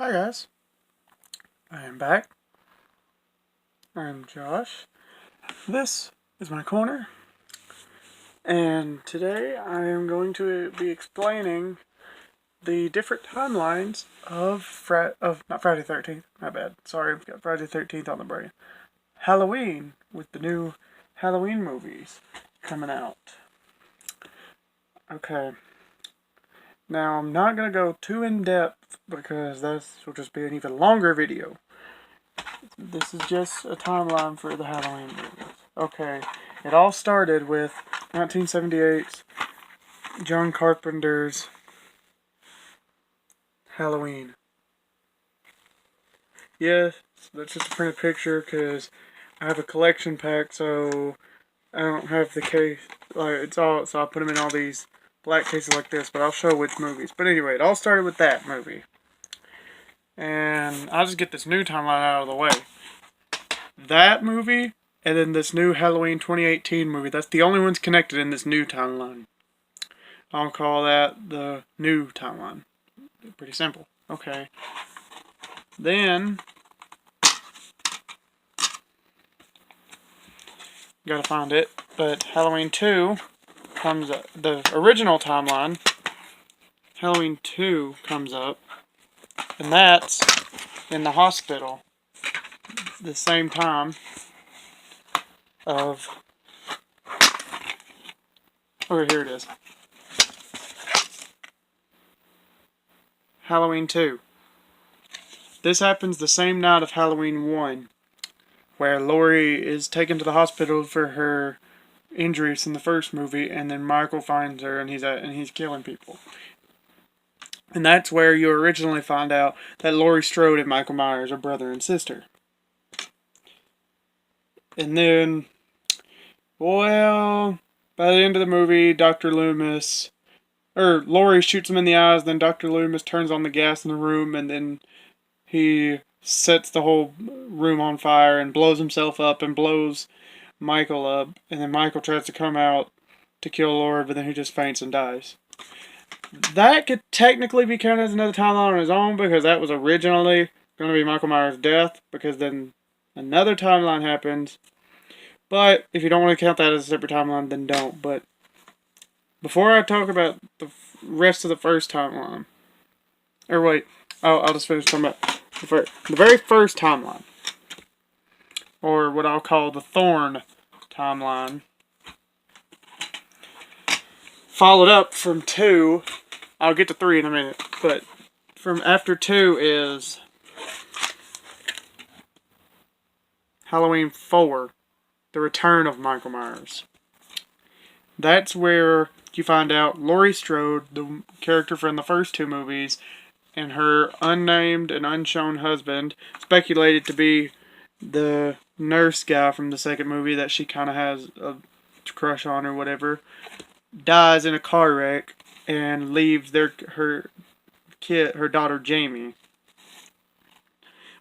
Hi guys, I am back. I'm Josh. This is my corner, and today I am going to be explaining the different timelines of not Friday 13th. My bad. Sorry, I've got Friday 13th on the brain. Halloween with the new Halloween movies coming out. Okay. Now I'm not gonna go too in depth because this will just be an even longer video. This is just a timeline for the Halloween movies. Okay, it all started with 1978's John Carpenter's Halloween. Yes, that's just a printed picture because I have a collection pack, so I don't have the case. It's all, so I put them in all these black cases like this, but I'll show which movies. But anyway, it all started with that movie. And I'll just get this new timeline out of the way. That movie, and then this new Halloween 2018 movie. That's the only ones connected in this new timeline. I'll call that the new timeline. Pretty simple. Okay. Then, gotta find it. But Halloween 2 comes up. The original timeline, Halloween 2 comes up. And that's in the hospital. The same time of... Oh, here it is. Halloween 2. This happens the same night of Halloween 1, where Laurie is taken to the hospital for her injuries in the first movie, and then Michael finds her and he's killing people. And that's where you originally find out that Laurie Strode and Michael Myers are brother and sister. And then, well, by the end of the movie, Laurie shoots him in the eyes, then Dr. Loomis turns on the gas in the room, and then he sets the whole room on fire and blows himself up and blows Michael up. And then Michael tries to come out to kill Laurie, but then he just faints and dies. That could technically be counted as another timeline on his own because that was originally going to be Michael Myers' death, because then another timeline happens. But if you don't want to count that as a separate timeline, then don't. But before I talk about the rest of the first timeline, or wait, I'll just finish talking about the very first timeline, or what I'll call the Thorn timeline. Followed up from 2, I'll get to 3 in a minute, but from after 2 is Halloween 4, the return of Michael Myers. That's where you find out Laurie Strode, the character from the first 2 movies, and her unnamed and unshown husband, speculated to be the nurse guy from the second movie that she kind of has a crush on or whatever, dies in a car wreck and leaves her daughter Jamie,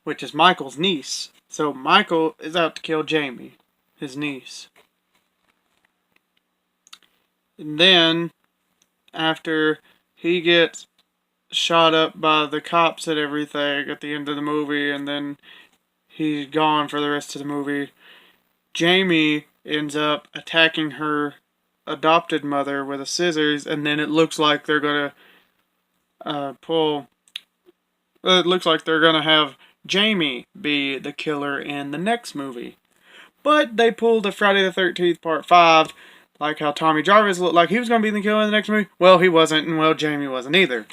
which is Michael's niece. So Michael is out to kill Jamie, his niece. And then, after he gets shot up by the cops and everything at the end of the movie, and then he's gone for the rest of the movie, Jamie ends up attacking her adopted mother with a scissors, and then it looks like they're gonna it looks like they're gonna have Jamie be the killer in the next movie. But they pulled a Friday the 13th Part 5, like how Tommy Jarvis looked like he was gonna be the killer in the next movie. Well, he wasn't, and well, Jamie wasn't either.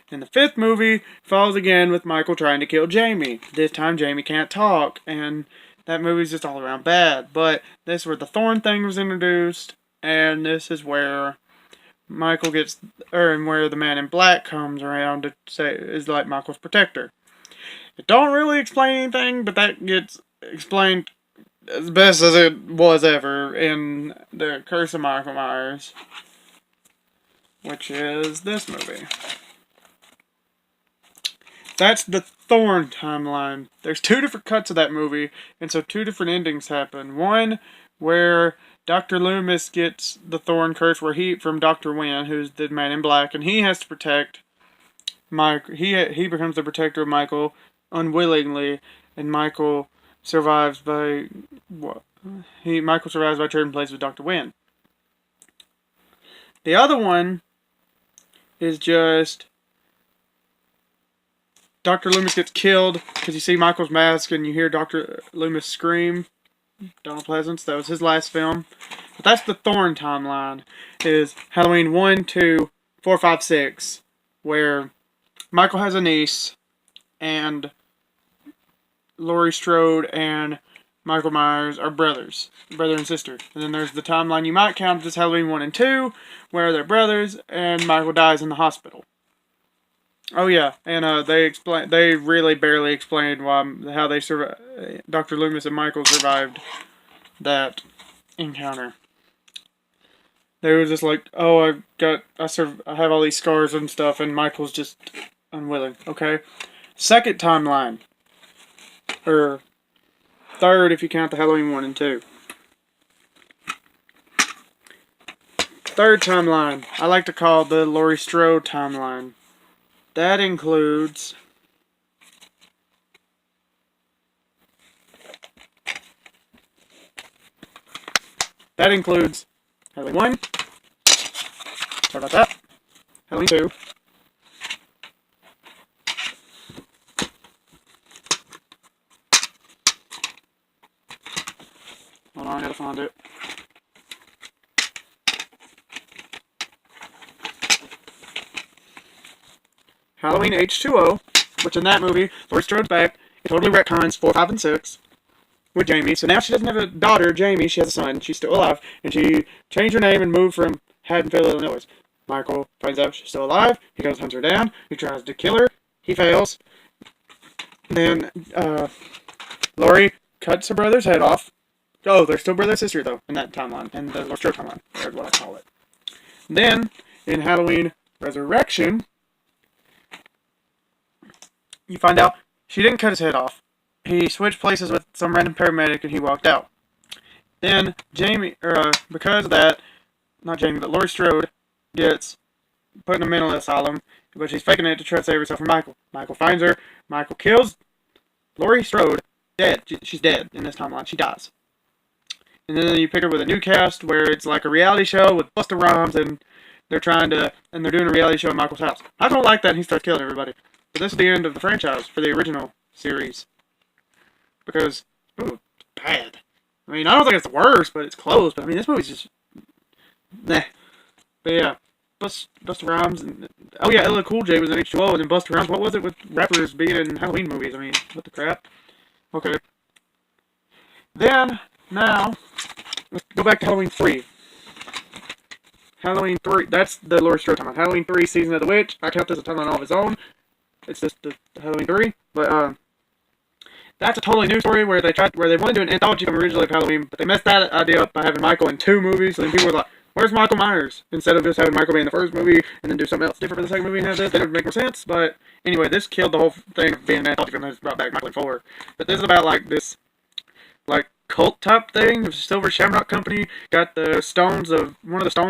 In the 5th movie, falls again with Michael trying to kill Jamie. This time Jamie can't talk, and that movie's just all around bad. But this is where the Thorn thing was introduced, and this is where Michael gets, and where the Man in Black comes around to say is like Michael's protector. It don't really explain anything, but that gets explained as best as it was ever in The Curse of Michael Myers, which is this movie. That's the Thorn timeline. There's 2 different cuts of that movie, and so 2 different endings happen. One where Dr. Loomis gets the Thorn curse from Dr. Wynn, who's the Man in Black, and he has to protect Mike he becomes the protector of Michael unwillingly, and Michael survives by what Michael survives by trading places with Dr. Wynn. The other one is just Dr. Loomis gets killed because you see Michael's mask and you hear Dr. Loomis scream. Donald Pleasance, that was his last film. But that's the Thorn timeline. Is Halloween 1, 2, 4, 5, 6, where Michael has a niece and Laurie Strode and Michael Myers are brothers, brother and sister. And then there's the timeline you might count as Halloween 1 and 2, where they're brothers and Michael dies in the hospital. Oh yeah, and they really barely explained how they survived. Dr. Loomis and Michael survived that encounter. They were just like, "Oh, I have all these scars and stuff," and Michael's just unwilling. Okay, second timeline, or third if you count the Halloween 1 and 2. Third timeline, I like to call the Laurie Strode timeline. That includes Halloween 1. Sorry about that. Halloween 2. Hold on, I gotta find it. Halloween H2O, which in that movie, Laurie Strode's back, it totally retcons 4, 5, and 6 with Jamie. So now she doesn't have a daughter, Jamie, she has a son. She's still alive. And she changed her name and moved from Haddonfield, Illinois. Michael finds out she's still alive. He goes hunts her down. He tries to kill her. He fails. Then Laurie cuts her brother's head off. Oh, they're still brother and sister, though, in that timeline. In the Laurie Strode timeline. That's what I call it. Then, in Halloween Resurrection, you find out she didn't cut his head off. He switched places with some random paramedic and he walked out. Then because of that, not Jamie, but Laurie Strode gets put in a mental asylum, but she's faking it to try to save herself from Michael. Michael finds her. Michael kills Laurie Strode. Dead. She's dead in this timeline. She dies. And then you pick her with a new cast where it's like a reality show with Busta Rhymes and they're doing a reality show at Michael's house. I don't like that and he starts killing everybody. But this is the end of the franchise for the original series. Because, bad. I mean, I don't think it's the worst, but it's close. But I mean, this movie's just, nah. But yeah, Busta Rhymes and LL Cool J was in H2O, and then Busta Rhymes. What was it with rappers being in Halloween movies? I mean, what the crap? Okay. Then now, let's go back to Halloween 3. Halloween 3. That's the Laurie Strode timeline. Halloween 3, Season of the Witch. I count this a timeline all of its own. It's just the Halloween 3, but that's a totally new story where they wanted to do an anthology film originally of Halloween, but they messed that idea up by having Michael in 2 movies. So then people were like, "Where's Michael Myers?" Instead of just having Michael be in the first movie and then do something else different for the second movie and have this, that would make more sense. But anyway, this killed the whole thing of being an anthology film and just brought back Michael in 4. But this is about like this cult type thing. The Silver Shamrock Company got one of the stones of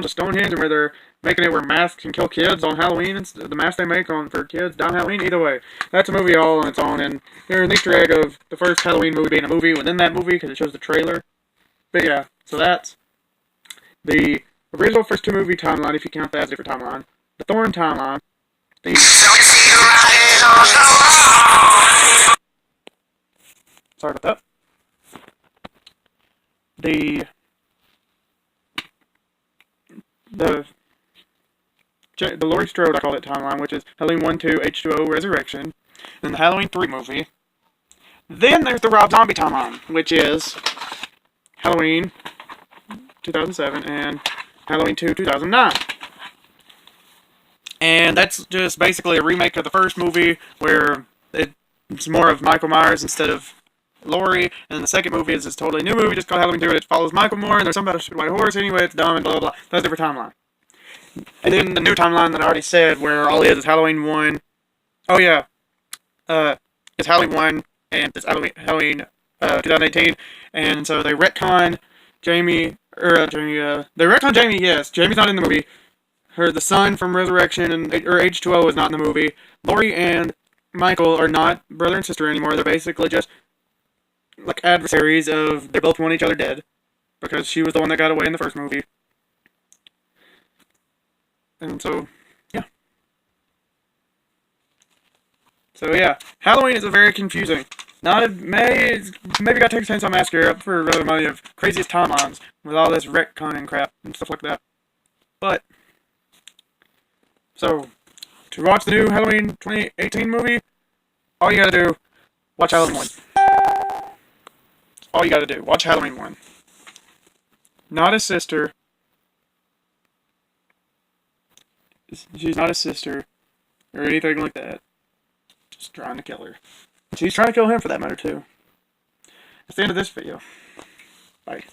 Stonehenge, and where they're making it where masks can kill kids on Halloween, and the masks they make for kids down Halloween. Either way, that's a movie all on its own, and there's an Easter egg of the first Halloween movie being a movie within that movie because it shows the trailer. But yeah, so that's the original first 2 movie timeline if you count that as a different timeline. The Thorn timeline. Sorry about that. The Laurie Strode, I call it timeline, which is Halloween 1, 2, H2O, Resurrection, and the Halloween 3 movie. Then there's the Rob Zombie timeline, which is Halloween 2007 and Halloween 2, 2009. And that's just basically a remake of the first movie where it's more of Michael Myers instead of Laurie, and the second movie is this totally new movie just called Halloween 2, and it follows Michael more, and there's something about a stupid white horse anyway, it's dumb, and blah, blah, blah. That's a different timeline. And then the new timeline that I already said, where all is Halloween 1. Oh, yeah. It's Halloween 1, and it's Halloween 2018, and so they retcon Jamie, they retcon Jamie, yes. Jamie's not in the movie. the son from Resurrection or H2O is not in the movie. Laurie and Michael are not brother and sister anymore. They're basically just like adversaries of they both want each other dead because she was the one that got away in the first movie. And so, yeah. So yeah, Halloween is a very confusing. Not a, maybe got Texas Chainsaw Massacre up for another money of craziest timelines with all this retconning crap and stuff like that. But so to watch the new Halloween 2018 movie, all you gotta do, watch Halloween 1. All you gotta do, watch Halloween 1. Not his sister. She's not his sister or anything like that. Just trying to kill her. She's trying to kill him for that matter too. That's the end of this video. Bye.